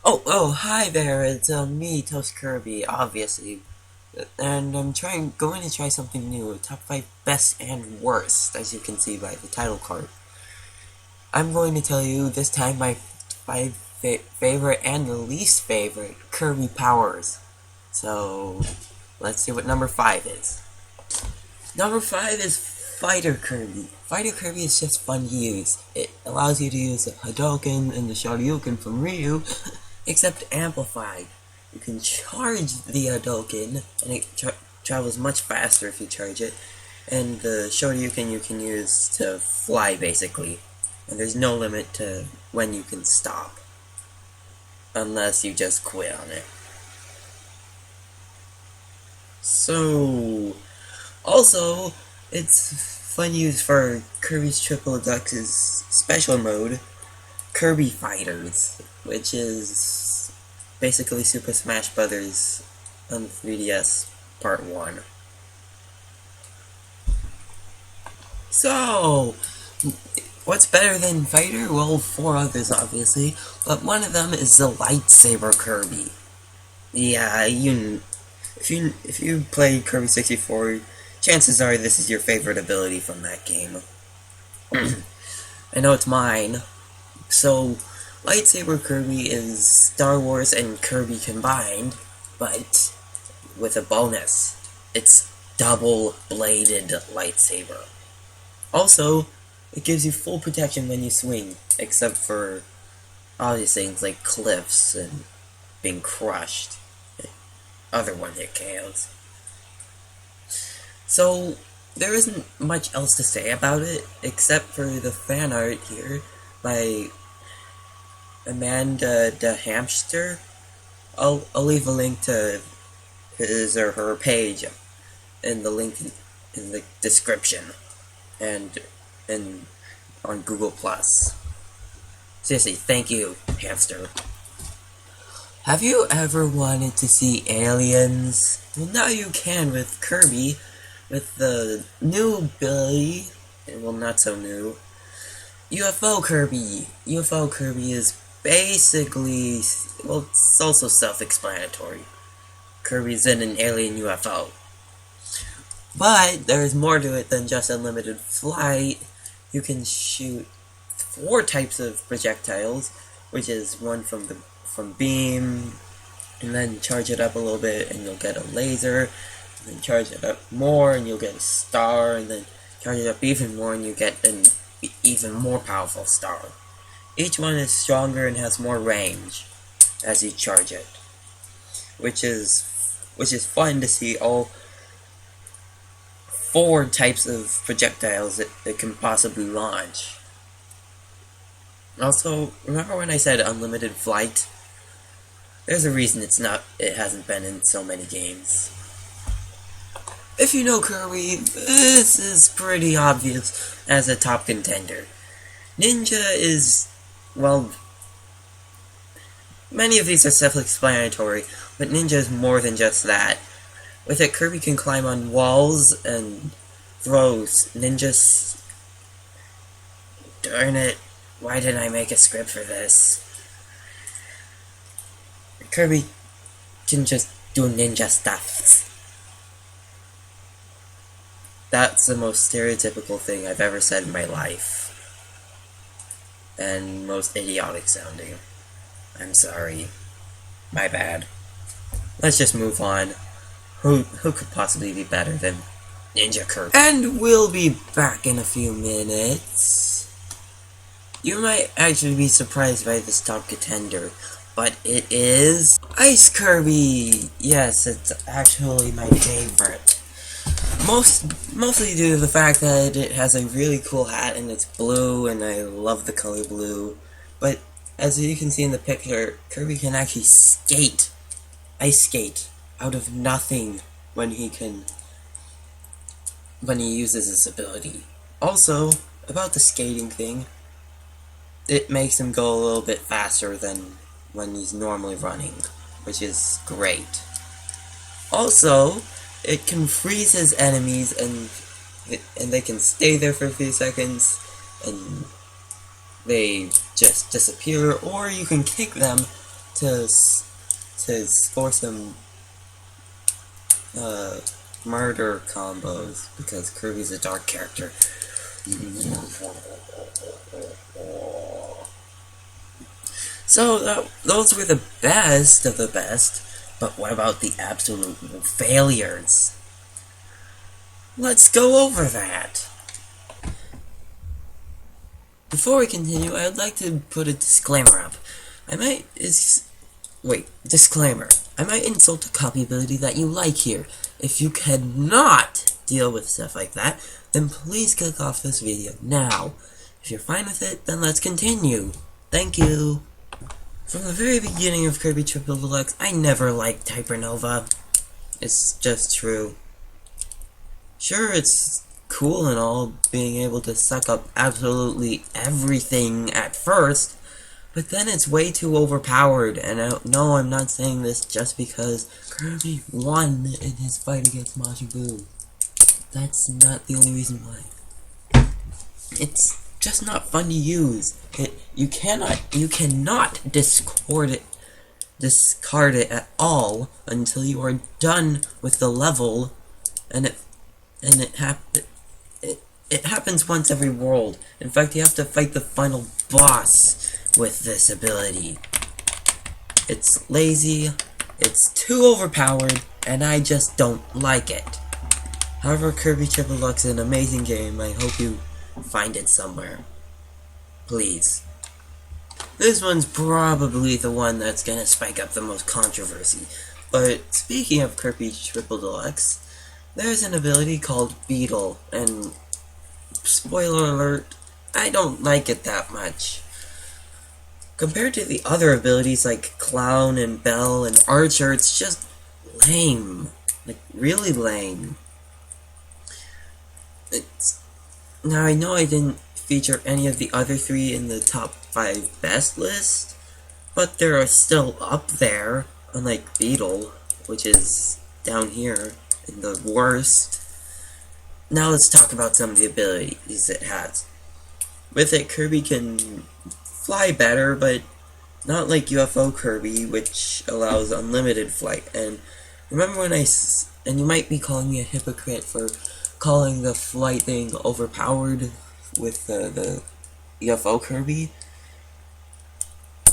Oh, hi there, it's me, Toast Kirby, obviously. And going to try something new, top 5 best and worst, as you can see by the title card. I'm going to tell you this time my 5 favorite and the least favorite Kirby powers. So, let's see what number 5 is. Number 5 is Fighter Kirby. Fighter Kirby is just fun to use. It allows you to use the Hadouken and the Shoryuken from Ryu, except amplified. You can charge the Hadouken, and it travels much faster if you charge it. And the Shoryuken you can use to fly, basically. And there's no limit to when you can stop. Unless you just quit on it. So, also, it's fun use for Kirby's Triple Deluxe's special mode, Kirby Fighters, which is basically Super Smash Bros. On the 3DS Part 1. So, what's better than Fighter? Well, 4 others obviously, but one of them is the Lightsaber Kirby. Yeah, if you play Kirby 64, chances are this is your favorite ability from that game. I know it's mine. So, Lightsaber Kirby is Star Wars and Kirby combined, but with a bonus. It's double-bladed lightsaber. Also, it gives you full protection when you swing, except for obvious things like cliffs and being crushed. Other one-hit KOs. So, there isn't much else to say about it, except for the fan art here by Amanda the Hamster. I'll leave a link to his or her page in the link in the description and on Google Plus. Seriously, thank you, Hamster. Have you ever wanted to see aliens? Well, now you can with Kirby, with the new ability, well, not so new, UFO Kirby. UFO Kirby is basically, well, it's also self-explanatory. Kirby's in an alien UFO. But there's more to it than just unlimited flight. You can shoot 4 types of projectiles, which is one from beam, and then charge it up a little bit and you'll get a laser, and then charge it up more and you'll get a star, and then charge it up even more and you get an even more powerful star. Each one is stronger and has more range as you charge it, which is fun to see all 4 types of projectiles that it can possibly launch. Also, remember when I said unlimited flight? There's a reason it hasn't been in so many games. If you know Kirby, this is pretty obvious as a top contender. Ninja is, well, many of these are self-explanatory, but Ninja is more than just that. With it, Kirby can climb on walls and throws. Ninjas... Darn it, why didn't I make a script for this? Kirby can just do ninja stuff. That's the most stereotypical thing I've ever said in my life. And most idiotic sounding. I'm sorry. My bad. Let's just move on. Who could possibly be better than Ninja Kirby? And we'll be back in a few minutes. You might actually be surprised by this top contender, but it is Ice Kirby! Yes, it's actually my favorite. Mostly due to the fact that it has a really cool hat and it's blue, and I love the color blue. But as you can see in the picture, Kirby can actually ice skate, out of nothing when he uses this ability. Also, about the skating thing, it makes him go a little bit faster than when he's normally running, which is great. Also, it can freeze his enemies and they can stay there for a few seconds and they just disappear, or you can kick them to score some murder combos because Kirby's a dark character. So those were the best of the best, but what about the absolute failures? Let's go over that. Before we continue, I'd like to put a disclaimer up. Disclaimer. I might insult the copy ability that you like here. If you cannot deal with stuff like that, then please click off this video now. If you're fine with it, then let's continue. Thank you. From the very beginning of Kirby Triple Deluxe, I never liked Hypernova. It's just true. Sure, it's cool and all, being able to suck up absolutely everything at first, but then it's way too overpowered, and no, I'm not saying this just because Kirby won in his fight against Majin Buu. That's not the only reason why. It's just not fun to use. You cannot discard it at all until you are done with the level, and it happens once every world. In fact, you have to fight the final boss with this ability. It's lazy, it's too overpowered, and I just don't like it. However, Kirby Triple Deluxe is an amazing game. I hope you find it somewhere. Please. This one's probably the one that's gonna spike up the most controversy. But speaking of Kirby Triple Deluxe, there's an ability called Beetle, and spoiler alert, I don't like it that much. Compared to the other abilities like Clown and Bell and Archer, it's just lame. Like, really lame. Now, I know I didn't feature any of the other three in the top 5 best list, but they're still up there, unlike Beetle, which is down here in the worst. Now let's talk about some of the abilities it has. With it, Kirby can fly better, but not like UFO Kirby, which allows unlimited flight. And remember when and you might be calling me a hypocrite for calling the flight thing overpowered with the UFO Kirby,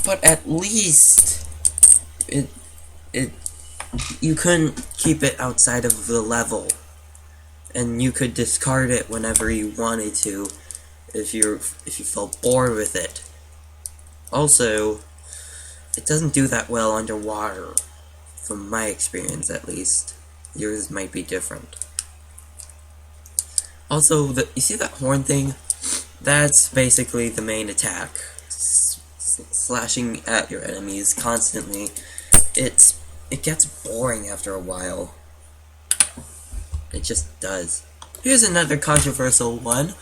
but at least you couldn't keep it outside of the level, and you could discard it whenever you wanted to if you felt bored with it. Also, it doesn't do that well underwater, from my experience at least. Yours might be different. Also, you see that horn thing? That's basically the main attack. Slashing at your enemies constantly. It gets boring after a while. It just does. Here's another controversial one.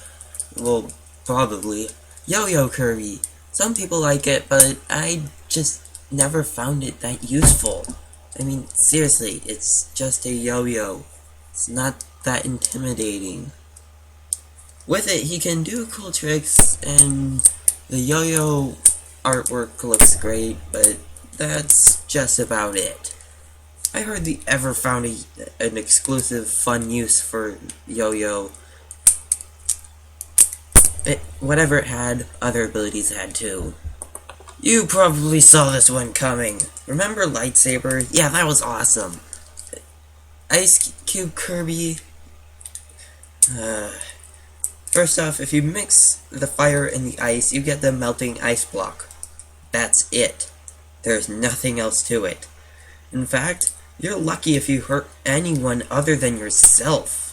Well, probably. Yo-Yo Kirby. Some people like it, but I just never found it that useful. I mean, seriously, it's just a yo-yo. It's not that intimidating. With it, he can do cool tricks, and the yo-yo artwork looks great, but that's just about it. I hardly ever found an exclusive fun use for yo-yo. Whatever it had, other abilities had too. You probably saw this one coming. Remember Lightsaber? Yeah, that was awesome. Ice Cube Kirby. First off, if you mix the fire and the ice, you get the melting ice block. That's it. There's nothing else to it. In fact, you're lucky if you hurt anyone other than yourself.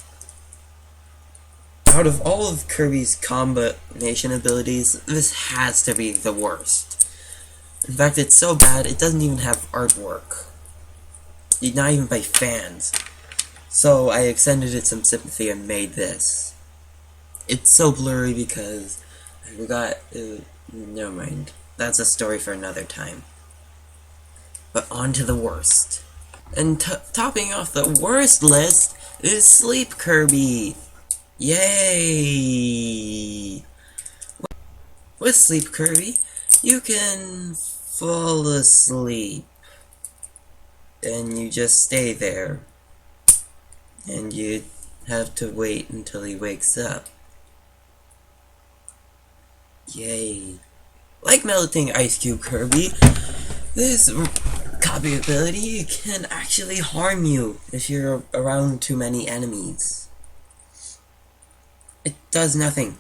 Out of all of Kirby's combination abilities, this has to be the worst. In fact, it's so bad, it doesn't even have artwork. Not even by fans. So I extended it some sympathy and made this. It's so blurry because I forgot. Never mind. That's a story for another time. But on to the worst. And topping off the worst list is Sleep Kirby. Yay! With Sleep Kirby, you can fall asleep. And you just stay there. And you have to wait until he wakes up. Yay. Like melting ice cube, Kirby, this copy ability can actually harm you if you're around too many enemies. It does nothing.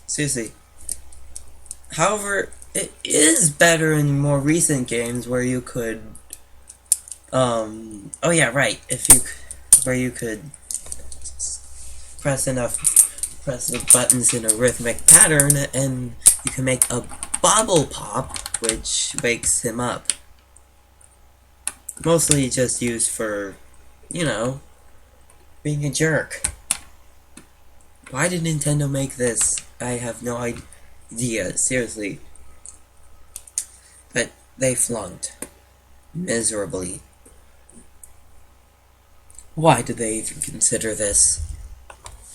Seriously. However, it is better in more recent games where you could, oh yeah, right, where you could press the buttons in a rhythmic pattern, and you can make a bubble pop, which wakes him up. Mostly just used for, you know, being a jerk. Why did Nintendo make this? I have no idea, seriously. But they flunked. Miserably. Why did they even consider this?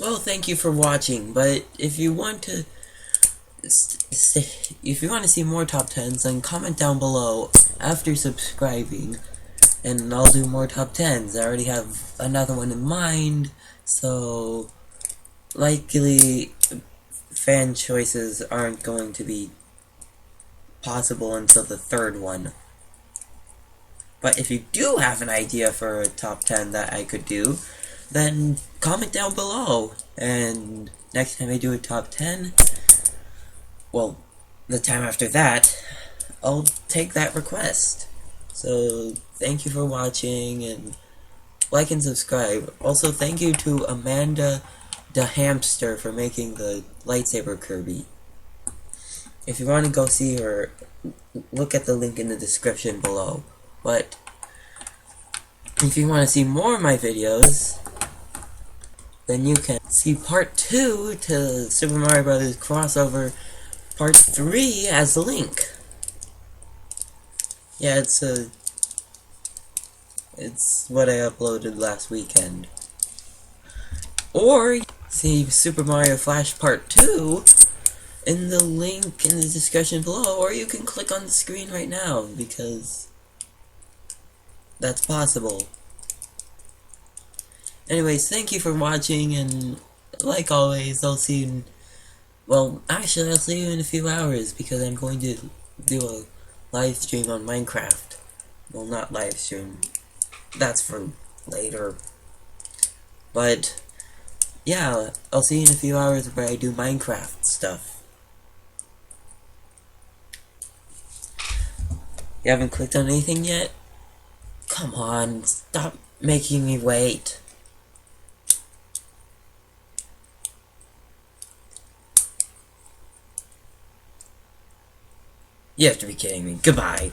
Well, thank you for watching, but if you want to see more top 10s, then comment down below after subscribing, and I'll do more top 10s. I already have another one in mind, so likely fan choices aren't going to be possible until the third one. But if you do have an idea for a top 10 that I could do, then comment down below, and next time I do a top 10, well, the time after that, I'll take that request. So, thank you for watching, and like and subscribe. Also, thank you to Amanda the Hamster for making the lightsaber Kirby. If you want to go see her, look at the link in the description below. But if you want to see more of my videos, then you can see part 2 to Super Mario Bros. Crossover part 3 as Link. Yeah, it's what I uploaded last weekend. Or see Super Mario Flash part 2 in the link in the description below, or you can click on the screen right now, because that's possible. Anyways, thank you for watching, and like always, I'll see you well, actually, I'll see you in a few hours, because I'm going to do a live stream on Minecraft. Well, not live stream. That's for later. But, yeah, I'll see you in a few hours where I do Minecraft stuff. You haven't clicked on anything yet? Come on, stop making me wait. You have to be kidding me. Goodbye.